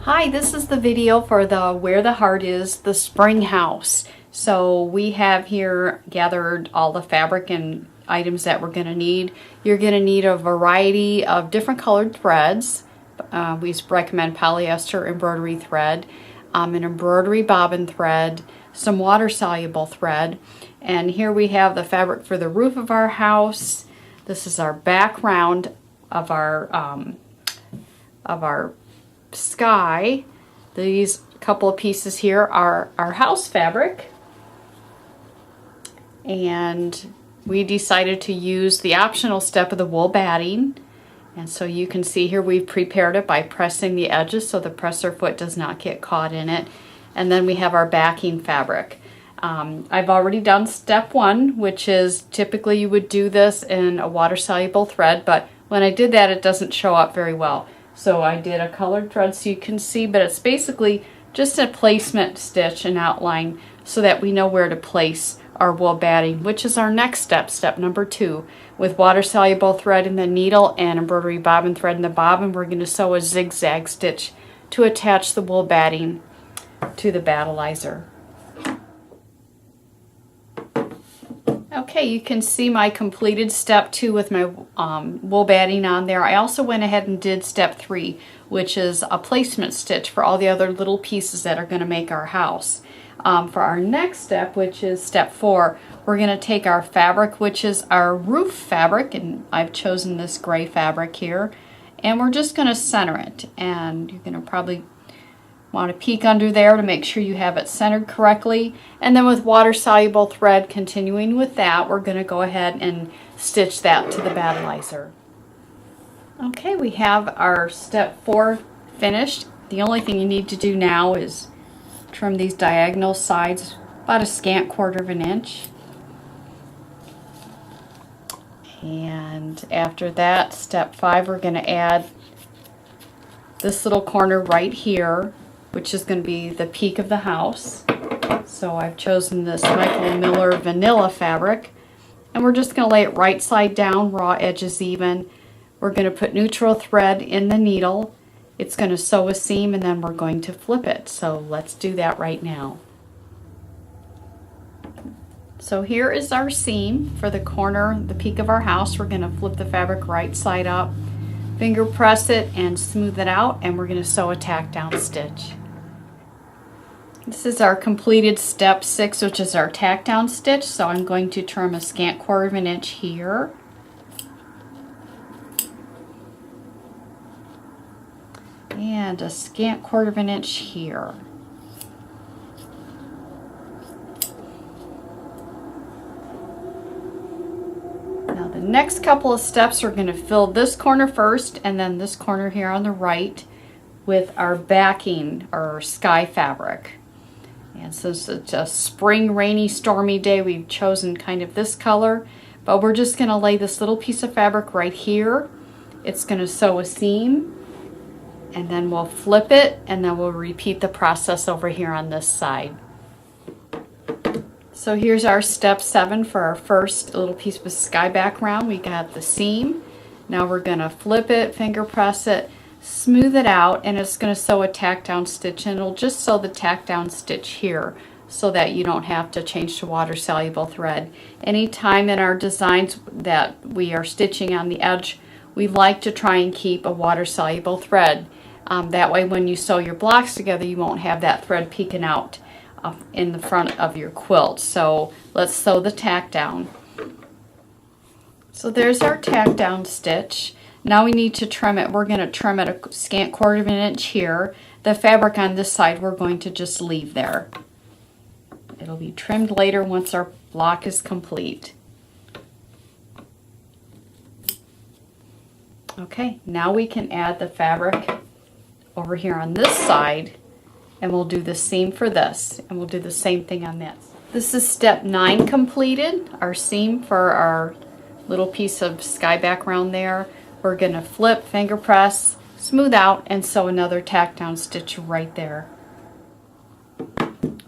Hi, this is the video for the Where the Heart Is, the spring house. So we have here gathered all the fabric and items that we're going to need. You're going to need a variety of different colored threads. We recommend polyester embroidery thread, an embroidery bobbin thread, some water-soluble thread, and here we have the fabric for the roof of our house. This is our background of our sky. These couple of pieces here are our house fabric, and we decided to use the optional step of the wool batting. And so you can see here we've prepared it by pressing the edges so the presser foot does not get caught in it. And then we have our backing fabric. I've already done step one, which is typically you would do this in a water-soluble thread, but when I did that it doesn't show up very well. So I did a colored thread so you can see, but it's basically just a placement stitch and outline so that we know where to place our wool batting, which is our next step, step number 2. With water-soluble thread in the needle and embroidery bobbin thread in the bobbin, we're going to sew a zigzag stitch to attach the wool batting to the battleizer. Okay, you can see my completed step 2 with my wool batting on there. I also went ahead and did step 3, which is a placement stitch for all the other little pieces that are going to make our house. For our next step, which is step 4, we're going to take our fabric, which is our roof fabric, and I've chosen this gray fabric here, and we're just going to center it. And you're going to probably want to peek under there to make sure you have it centered correctly. And then with water-soluble thread, continuing with that, we're going to go ahead and stitch that to the battleizer. Okay, we have our step 4 finished. The only thing you need to do now is trim these diagonal sides about a scant 1/4 of an inch. And after that, step 5, we're going to add this little corner right here, which is going to be the peak of the house. So I've chosen this Michael Miller vanilla fabric, and we're just going to lay it right side down, raw edges even. We're going to put neutral thread in the needle. It's going to sew a seam, and then we're going to flip it. So let's do that right now. So here is our seam for the corner, the peak of our house. We're going to flip the fabric right side up, finger press it and smooth it out, and we're going to sew a tack down stitch. This is our completed step 6, which is our tack down stitch. So I'm going to trim a scant 1/4 of an inch here. And a scant 1/4 of an inch here. Now the next couple of steps, we're going to fill this corner first and then this corner here on the right with our backing or sky fabric. And since it's a spring, rainy, stormy day, we've chosen kind of this color, but we're just going to lay this little piece of fabric right here. It's going to sew a seam, and then we'll flip it, and then we'll repeat the process over here on this side. So here's our step 7 for our first little piece with sky background. We got the seam. Now we're going to flip it, finger press it, smooth it out, and it's going to sew a tack down stitch, and it'll just sew the tack down stitch here so that you don't have to change to water soluble thread. Anytime in our designs that we are stitching on the edge, we like to try and keep a water soluble thread. That way when you sew your blocks together, you won't have that thread peeking out in the front of your quilt. So let's sew the tack down. So there's our tack down stitch. Now we need to trim it. We're going to trim it a scant 1/4 of an inch here. The fabric on this side we're going to just leave there. It'll be trimmed later once our block is complete. Okay, now we can add the fabric over here on this side, and we'll do the seam for this, and we'll do the same thing on this. This is step 9 completed, our seam for our little piece of sky background there. We're going to flip, finger press, smooth out, and sew another tack down stitch right there.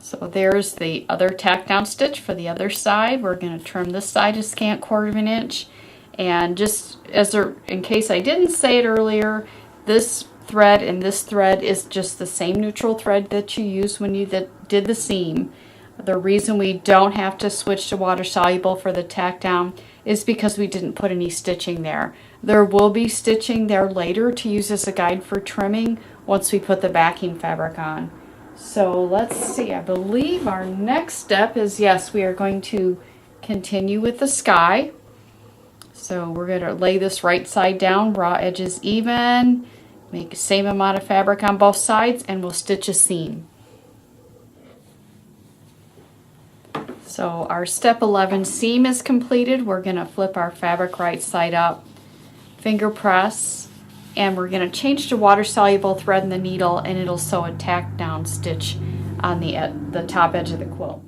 So there's the other tack down stitch for the other side. We're going to trim this side a scant 1/4 of an inch, and just in case I didn't say it earlier, this thread, and this thread is just the same neutral thread that you used when you did the seam. The reason we don't have to switch to water soluble for the tack down is because we didn't put any stitching there. There will be stitching there later to use as a guide for trimming once we put the backing fabric on. So let's see, I believe our next step is, yes, we are going to continue with the sky. So we're going to lay this right side down, raw edges even, make the same amount of fabric on both sides, and we'll stitch a seam. So our step 11 seam is completed. We're going to flip our fabric right side up, finger press, and we're going to change to water soluble thread in the needle, and it'll sew a tack down stitch on the top edge of the quilt.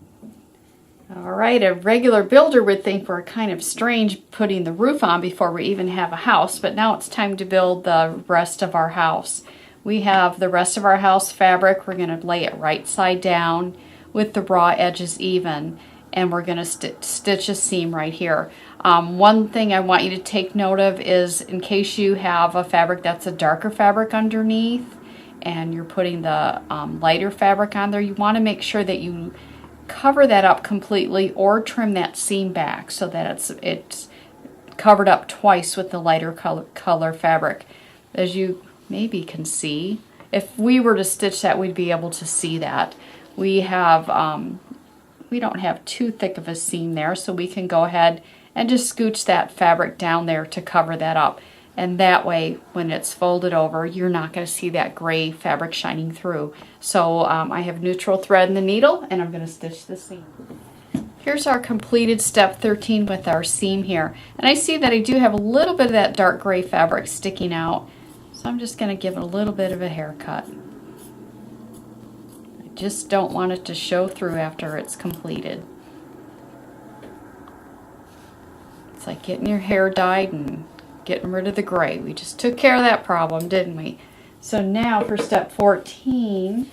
Alright, a regular builder would think we're kind of strange putting the roof on before we even have a house, but now it's time to build the rest of our house. We have the rest of our house fabric. We're going to lay it right side down with the raw edges even, and we're going to stitch a seam right here. One thing I want you to take note of is, in case you have a fabric that's a darker fabric underneath and you're putting the lighter fabric on there, you want to make sure that you cover that up completely or trim that seam back so that it's covered up twice with the lighter color fabric. As you maybe can see, if we were to stitch that, we'd be able to see that. We don't have too thick of a seam there, so we can go ahead and just scooch that fabric down there to cover that up. And that way, when it's folded over, you're not going to see that gray fabric shining through. So I have neutral thread in the needle, and I'm going to stitch the seam. Here's our completed step 13 with our seam here. And I see that I do have a little bit of that dark gray fabric sticking out. So I'm just going to give it a little bit of a haircut. I just don't want it to show through after it's completed. It's like getting your hair dyed and getting rid of the gray. We just took care of that problem, didn't we? So now for step 14,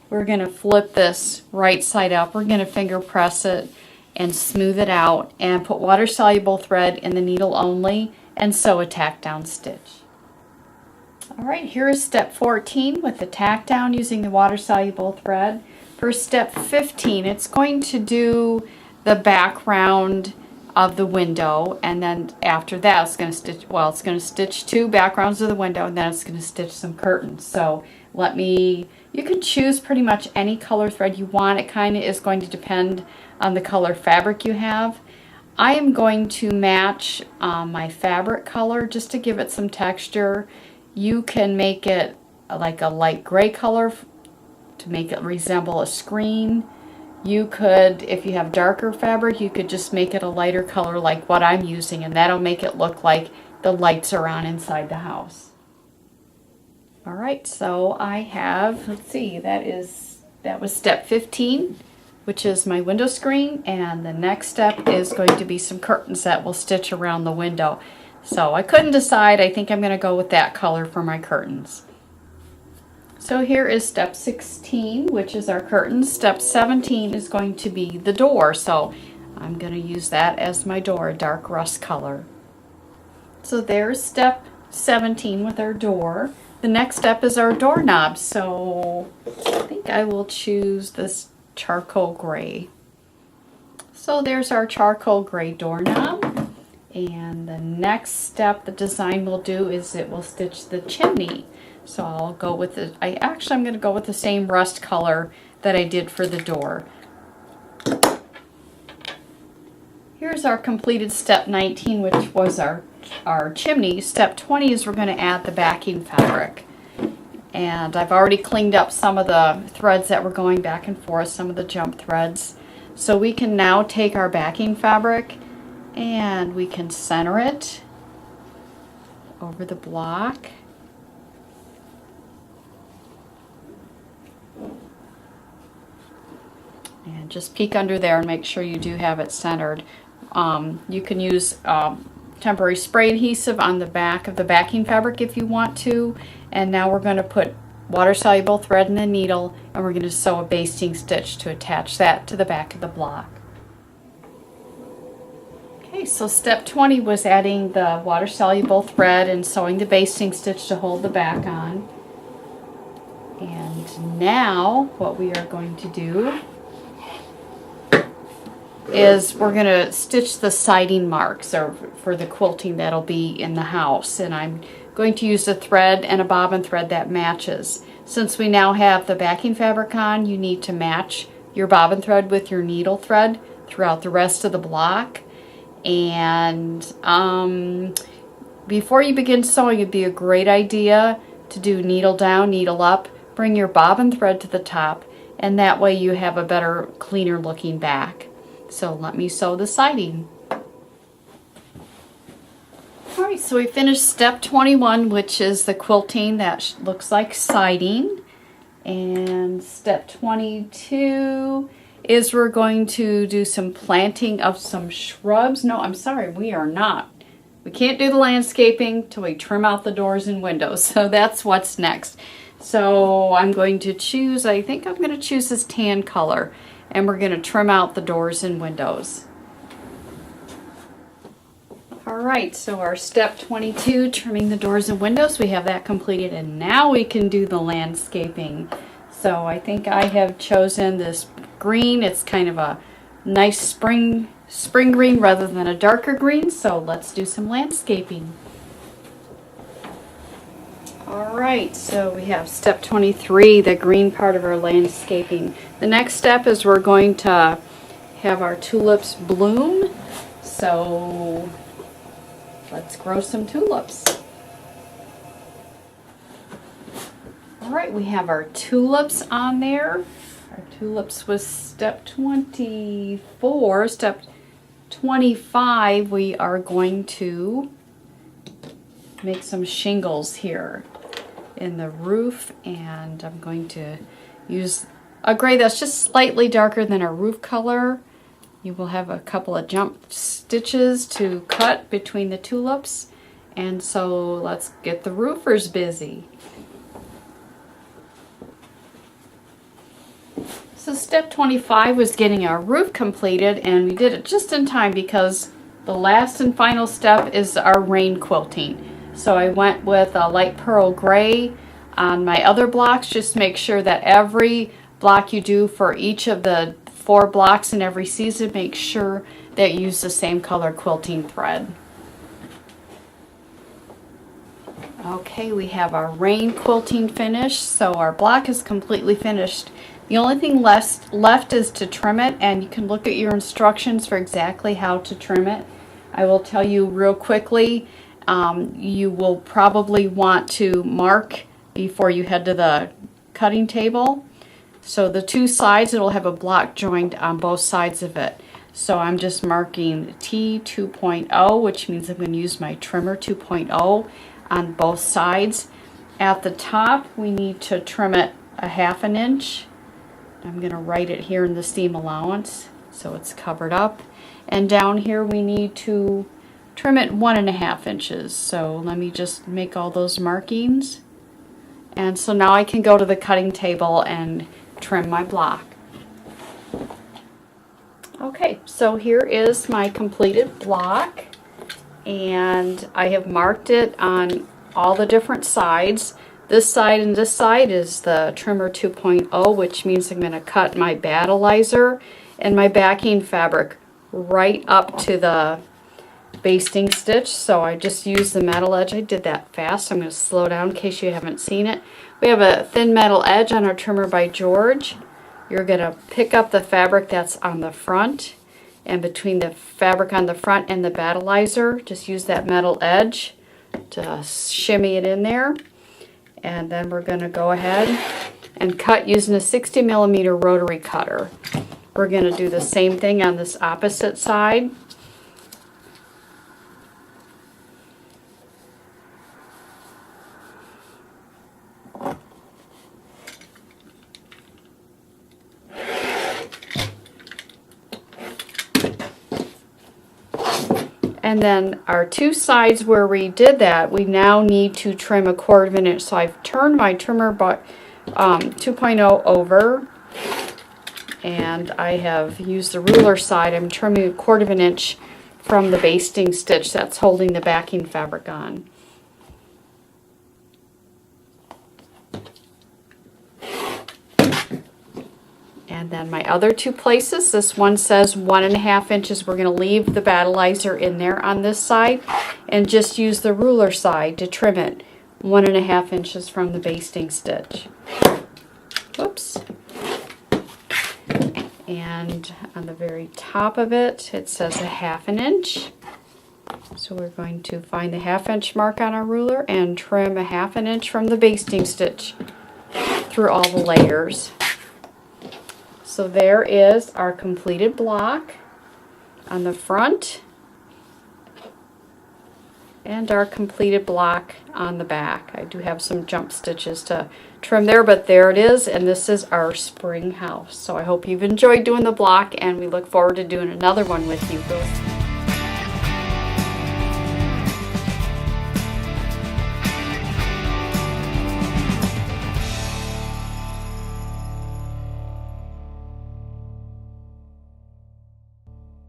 we're going to flip this right side up. We're going to finger press it and smooth it out and put water soluble thread in the needle only and sew a tack down stitch. Alright, here is step 14 with the tack down using the water soluble thread. For step 15, it's going to do the background of the window, and then after that it's going to stitch two backgrounds of the window, and then it's going to stitch some curtains. So you can choose pretty much any color thread you want. It kind of is going to depend on the color fabric you have. I am going to match my fabric color just to give it some texture. You can make it like a light gray color to make it resemble a screen. You could, if you have darker fabric, you could just make it a lighter color like what I'm using, and that'll make it look like the lights are on inside the house. Alright, so I have, let's see, that was step 15, which is my window screen, and the next step is going to be some curtains that will stitch around the window. So I couldn't decide. I think I'm going to go with that color for my curtains. So here is step 16, which is our curtains. Step 17 is going to be the door. So I'm going to use that as my door, a dark rust color. So there's step 17 with our door. The next step is our doorknob. So I think I will choose this charcoal gray. So there's our charcoal gray doorknob. And the next step the design will do is it will stitch the chimney. So I'll go with I'm going to go with the same rust color that I did for the door. Here's our completed step 19, which was our chimney. Step 20 is we're going to add the backing fabric. And I've already cleaned up some of the threads that were going back and forth, some of the jump threads. So we can now take our backing fabric and we can center it over the block. And just peek under there and make sure you do have it centered. You can use temporary spray adhesive on the back of the backing fabric if you want to. And now we're going to put water-soluble thread in the needle, and we're going to sew a basting stitch to attach that to the back of the block. Okay, so step 20 was adding the water-soluble thread and sewing the basting stitch to hold the back on. And now what we are going to do is we're going to stitch the siding marks or for the quilting that'll be in the house. And I'm going to use a thread and a bobbin thread that matches. Since we now have the backing fabric on, you need to match your bobbin thread with your needle thread throughout the rest of the block. And before you begin sewing, it'd be a great idea to do needle down, needle up, bring your bobbin thread to the top, and that way you have a better, cleaner looking back. So let me sew the siding. Alright, so we finished step 21, which is the quilting that looks like siding. And step 22 is we're going to do some planting of some shrubs. No, I'm sorry, we are not. We can't do the landscaping till we trim out the doors and windows. So that's what's next. So I'm going to choose, I think I'm going to choose this tan color. And we're going to trim out the doors and windows. Alright, so our step 22, trimming the doors and windows, we have that completed, and now we can do the landscaping. So I think I have chosen this green. It's kind of a nice spring green rather than a darker green, so let's do some landscaping. Alright, so we have step 23, the green part of our landscaping. The next step is we're going to have our tulips bloom. So let's grow some tulips. Alright, we have our tulips on there. Our tulips was step 24. Step 25, we are going to make some shingles here in the roof, and I'm going to use a gray that's just slightly darker than our roof color. You will have a couple of jump stitches to cut between the tulips, and so let's get the roofers busy. So step 25 was getting our roof completed, and we did it just in time because the last and final step is our rain quilting. So I went with a light pearl gray on my other blocks. Just make sure that every block you do for each of the 4 blocks in every season, make sure that you use the same color quilting thread. Okay, we have our rain quilting finished, so our block is completely finished. The only thing left is to trim it, and you can look at your instructions for exactly how to trim it. I will tell you real quickly. You will probably want to mark before you head to the cutting table. So the 2 sides, it'll have a block joined on both sides of it. So I'm just marking T 2.0, which means I'm going to use my trimmer 2.0 on both sides. At the top, we need to trim it a 1/2 inch. I'm going to write it here in the seam allowance so it's covered up. And down here we need to trim it 1.5 inches. So let me just make all those markings. And so now I can go to the cutting table and trim my block. Okay, so here is my completed block, and I have marked it on all the different sides. This side and this side is the trimmer 2.0, which means I'm going to cut my battleizer and my backing fabric right up to the basting stitch. So I just used the metal edge. I did that fast. I'm going to slow down in case you haven't seen it. We have a thin metal edge on our trimmer by George. You're going to pick up the fabric that's on the front, and between the fabric on the front and the battleizer, just use that metal edge to shimmy it in there. And then we're going to go ahead and cut using a 60mm rotary cutter. We're going to do the same thing on this opposite side. And then our 2 sides where we did that, we now need to trim a 1/4 inch. So I've turned my trimmer 2.0 over, and I have used the ruler side. I'm trimming a 1/4 inch from the basting stitch that's holding the backing fabric on. And then my other two places, this one says 1.5 inches. We're going to leave the battleizer in there on this side and just use the ruler side to trim it 1.5 inches from the basting stitch. Whoops. And on the very top of it, it says 1/2 inch. So we're going to find the 1/2 inch mark on our ruler and trim 1/2 inch from the basting stitch through all the layers. So there is our completed block on the front and our completed block on the back. I do have some jump stitches to trim there, but there it is, and this is our spring house. So I hope you've enjoyed doing the block, and we look forward to doing another one with you.